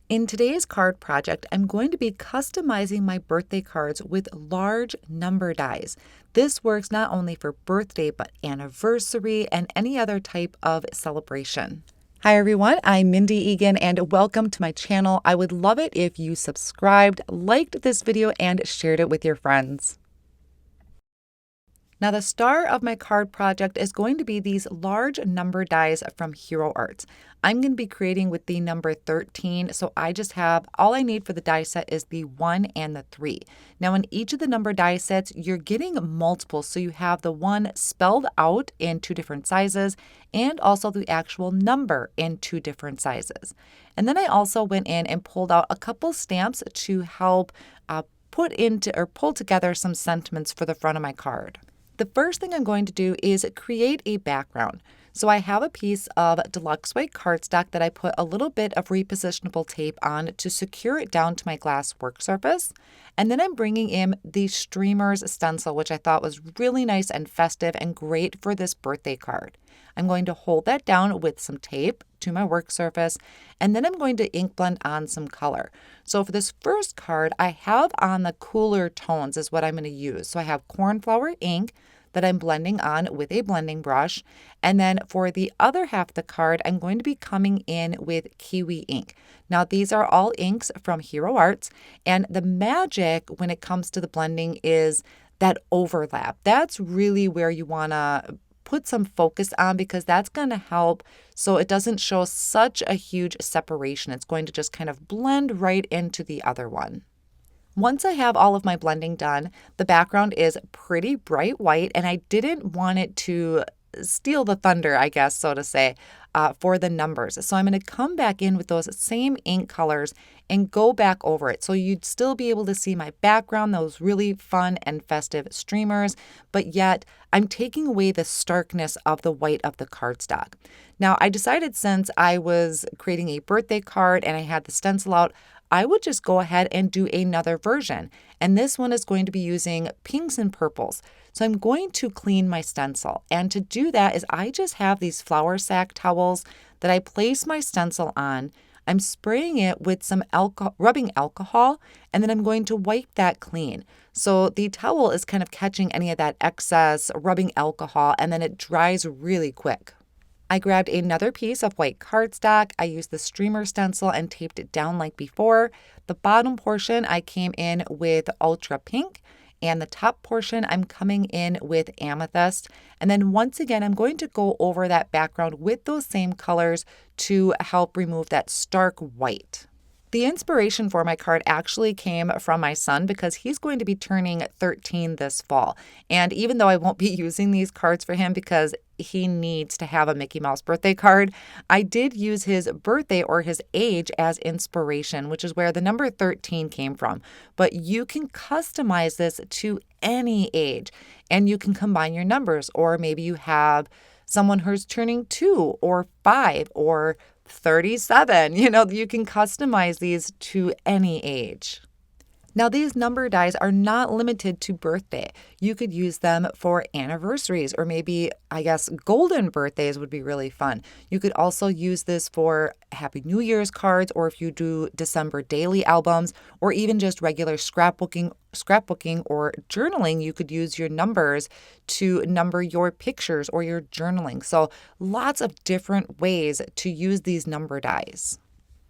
In today's card project, I'm going to be customizing my birthday cards with large number dies. This works not only for birthday, but anniversary and any other type of celebration. Hi everyone, I'm Mindy Eggen and welcome to my channel. I would love it if you subscribed, liked this video, and shared it with your friends. Now the star of my card project is going to be these large number dies from Hero Arts. I'm going to be creating with the number 13, so I just have, all I need for the die set is the 1 and the 3. Now in each of the number die sets, you're getting multiple, so you have the 1 spelled out in 2 different sizes and also the actual number in 2 different sizes. And then I also went in and pulled out a couple stamps to help put into or pull together some sentiments for the front of my card. The first thing I'm going to do is create a background. So I have a piece of Deluxe white cardstock that I put a little bit of repositionable tape on to secure it down to my glass work surface. And then I'm bringing in the Streamers stencil, which I thought was really nice and festive and great for this birthday card. I'm going to hold that down with some tape to my work surface, and then I'm going to ink blend on some color. So for this first card, I have on the cooler tones is what I'm going to use. So I have Cornflower Ink that I'm blending on with a blending brush. And then for the other half of the card, I'm going to be coming in with Kiwi Ink. Now these are all inks from Hero Arts, and the magic when it comes to the blending is that overlap. That's really where you want to put some focus on, because that's going to help so it doesn't show such a huge separation. It's going to just kind of blend right into the other one. Once I have all of my blending done, the background is pretty bright white, and I didn't want it to steal the thunder, I guess, so to say, for the numbers. So I'm going to come back in with those same ink colors and go back over it. So you'd still be able to see my background, those really fun and festive streamers, but yet I'm taking away the starkness of the white of the cardstock. Now I decided, since I was creating a birthday card and I had the stencil out, I would just go ahead and do another version. And this one is going to be using pinks and purples. So I'm going to clean my stencil. And to do that is I just have these flour sack towels that I place my stencil on. I'm spraying it with some rubbing alcohol, and then I'm going to wipe that clean. So the towel is kind of catching any of that excess rubbing alcohol, and then it dries really quick. I grabbed another piece of white cardstock. I used the streamer stencil and taped it down like before. The bottom portion I came in with ultra pink, and the top portion I'm coming in with amethyst. And then once again, I'm going to go over that background with those same colors to help remove that stark white. The inspiration for my card actually came from my son, because he's going to be turning 13 this fall. And even though I won't be using these cards for him because he needs to have a Mickey Mouse birthday card, I did use his birthday or his age as inspiration, which is where the number 13 came from. But you can customize this to any age, and you can combine your numbers, or maybe you have someone who's turning 2 or 5 or 37. You can customize these to any age. Now, these number dies are not limited to birthday. You could use them for anniversaries, or maybe, I guess, golden birthdays would be really fun. You could also use this for Happy New Year's cards, or if you do December daily albums, or even just regular scrapbooking or journaling, you could use your numbers to number your pictures or your journaling. So lots of different ways to use these number dies.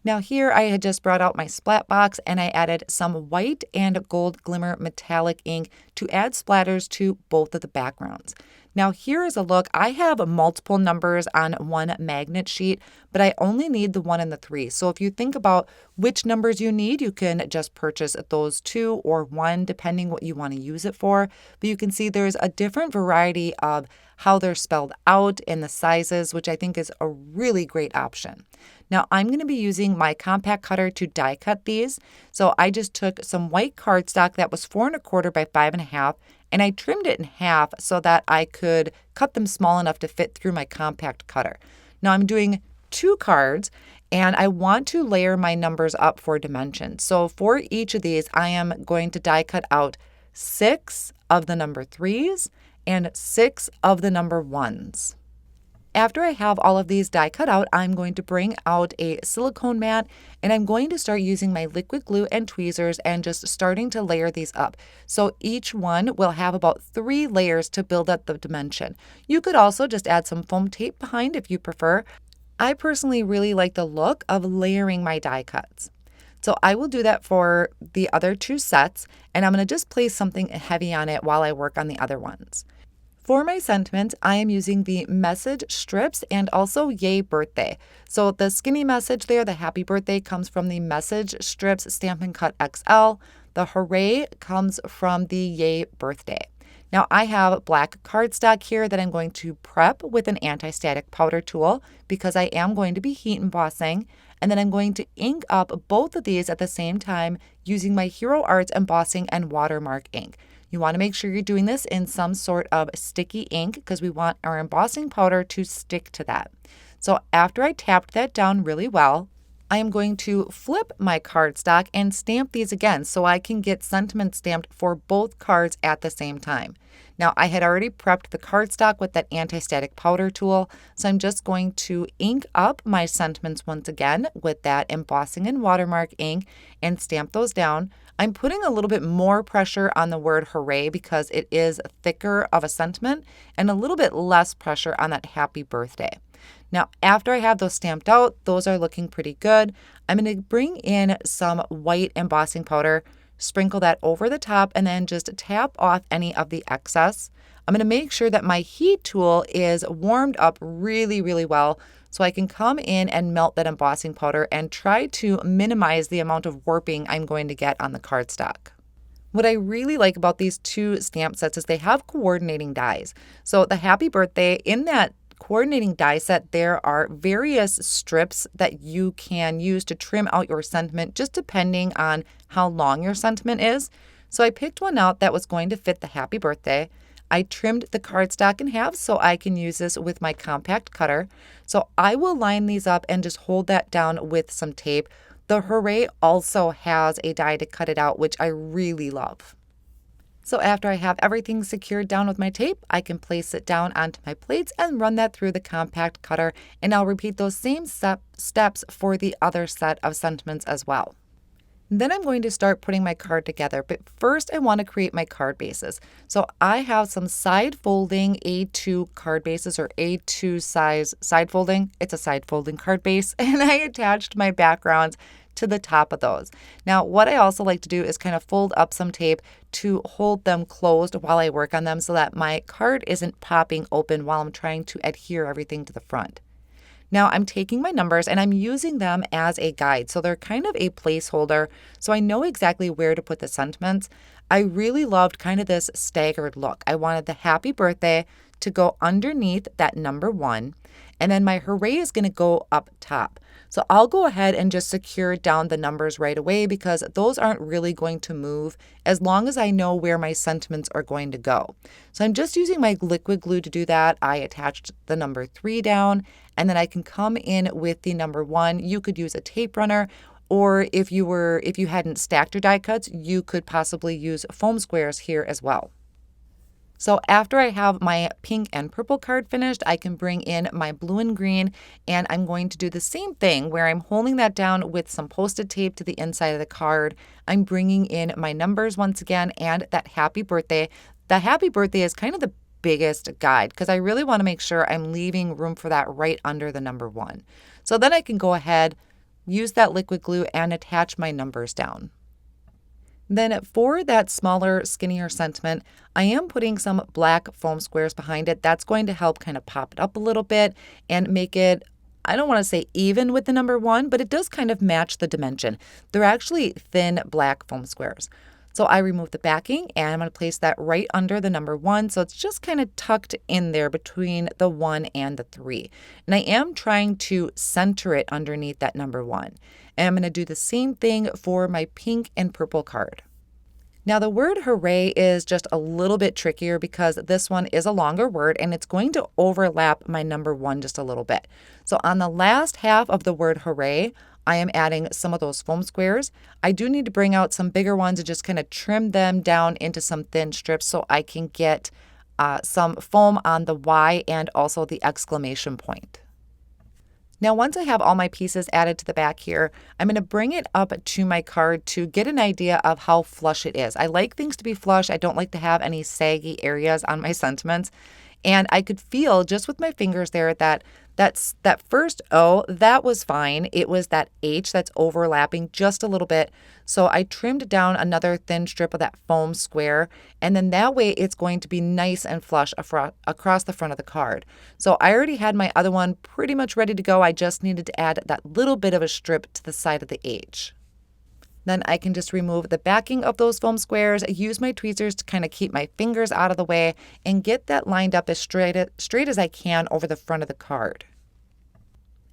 Now here I had just brought out my splat box, and I added some white and gold glimmer metallic ink to add splatters to both of the backgrounds. Now here is a look. I have multiple numbers on one magnet sheet, but I only need the 1 and the 3. So if you think about which numbers you need, you can just purchase those 2 or 1, depending what you want to use it for. But you can see there's a different variety of how they're spelled out in the sizes, which I think is a really great option. Now I'm going to be using my compact cutter to die cut these. So I just took some white cardstock that was 4 1/4 by 5 1/2, and I trimmed it in half so that I could cut them small enough to fit through my compact cutter. Now I'm doing 2 cards, and I want to layer my numbers up for dimensions. So for each of these, I am going to die cut out 6 of the number 3s and 6 of the number 1s. After I have all of these die cut out, I'm going to bring out a silicone mat and I'm going to start using my liquid glue and tweezers and just starting to layer these up. So each one will have about 3 layers to build up the dimension. You could also just add some foam tape behind if you prefer. I personally really like the look of layering my die cuts. So I will do that for the other 2 sets, and I'm going to just place something heavy on it while I work on the other ones. For my sentiments, I am using the message strips and also Yay Birthday. So the skinny message there, the happy birthday, comes from the message strips Stampin' Cut XL. The hooray comes from the Yay Birthday. Now I have black cardstock here that I'm going to prep with an anti-static powder tool because I am going to be heat embossing. And then I'm going to ink up both of these at the same time using my Hero Arts Embossing and Watermark ink. You want to make sure you're doing this in some sort of sticky ink because we want our embossing powder to stick to that. So after I tapped that down really well, I am going to flip my cardstock and stamp these again so I can get sentiment stamped for both cards at the same time. Now I had already prepped the cardstock with that anti-static powder tool, so I'm just going to ink up my sentiments once again with that embossing and watermark ink and stamp those down. I'm putting a little bit more pressure on the word hooray because it is thicker of a sentiment and a little bit less pressure on that happy birthday. Now, after I have those stamped out, those are looking pretty good. I'm going to bring in some white embossing powder, sprinkle that over the top, and then just tap off any of the excess. I'm going to make sure that my heat tool is warmed up really, really well so I can come in and melt that embossing powder and try to minimize the amount of warping I'm going to get on the cardstock. What I really like about these 2 stamp sets is they have coordinating dies. So the happy birthday, in that coordinating die set, there are various strips that you can use to trim out your sentiment just depending on how long your sentiment is. So I picked one out that was going to fit the happy birthday. I trimmed the cardstock in half so I can use this with my compact cutter. So I will line these up and just hold that down with some tape. The hooray also has a die to cut it out, which I really love. So after I have everything secured down with my tape, I can place it down onto my plates and run that through the compact cutter, and I'll repeat those same steps for the other set of sentiments as well. Then I'm going to start putting my card together, but first I want to create my card bases. So I have some side folding A2 card bases, or A2 size side folding. It's a side folding card base, and I attached my backgrounds to the top of those. Now, what I also like to do is kind of fold up some tape to hold them closed while I work on them so that my card isn't popping open while I'm trying to adhere everything to the front. Now I'm taking my numbers and I'm using them as a guide. So they're kind of a placeholder. So I know exactly where to put the sentiments. I really loved kind of this staggered look. I wanted the happy birthday to go underneath that number 1. And then my hooray is going to go up top. So I'll go ahead and just secure down the numbers right away because those aren't really going to move as long as I know where my sentiments are going to go. So I'm just using my liquid glue to do that. I attached the number 3 down, and then I can come in with the number 1. You could use a tape runner, or if you hadn't stacked your die cuts, you could possibly use foam squares here as well. So after I have my pink and purple card finished, I can bring in my blue and green, and I'm going to do the same thing where I'm holding that down with some Post-it tape to the inside of the card. I'm bringing in my numbers once again and that happy birthday. The happy birthday is kind of the biggest guide because I really want to make sure I'm leaving room for that right under the number 1. So then I can go ahead, use that liquid glue and attach my numbers down. Then for that smaller, skinnier sentiment, I am putting some black foam squares behind it. That's going to help kind of pop it up a little bit and make it, I don't want to say even with the number 1, but it does kind of match the dimension. They're actually thin black foam squares. So I remove the backing and I'm going to place that right under the number 1. So it's just kind of tucked in there between the 1 and the 3. And I am trying to center it underneath that number 1. And I'm going to do the same thing for my pink and purple card. Now the word hooray is just a little bit trickier because this one is a longer word and it's going to overlap my number 1 just a little bit. So on the last half of the word hooray, I am adding some of those foam squares. I do need to bring out some bigger ones and just kind of trim them down into some thin strips so I can get some foam on the Y and also the exclamation point. Now, once I have all my pieces added to the back here, I'm going to bring it up to my card to get an idea of how flush it is. I like things to be flush. I don't like to have any saggy areas on my sentiments. And I could feel just with my fingers there that that first O, that was fine. It was that H that's overlapping just a little bit. So I trimmed down another thin strip of that foam square, and then that way it's going to be nice and flush across the front of the card. So I already had my other one pretty much ready to go. I just needed to add that little bit of a strip to the side of the H. Then I can just remove the backing of those foam squares, use my tweezers to kind of keep my fingers out of the way, and get that lined up as straight as I can over the front of the card.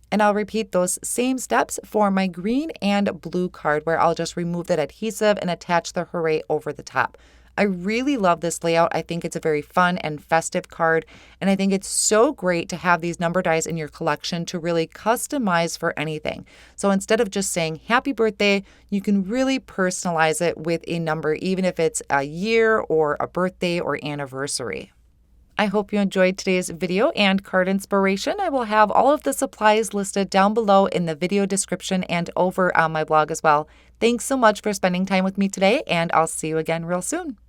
And I'll repeat those same steps for my green and blue card, where I'll just remove that adhesive and attach the hooray over the top. I really love this layout. I think it's a very fun and festive card, and I think it's so great to have these number dies in your collection to really customize for anything. So instead of just saying happy birthday, you can really personalize it with a number, even if it's a year or a birthday or anniversary. I hope you enjoyed today's video and card inspiration. I will have all of the supplies listed down below in the video description and over on my blog as well. Thanks so much for spending time with me today, and I'll see you again real soon.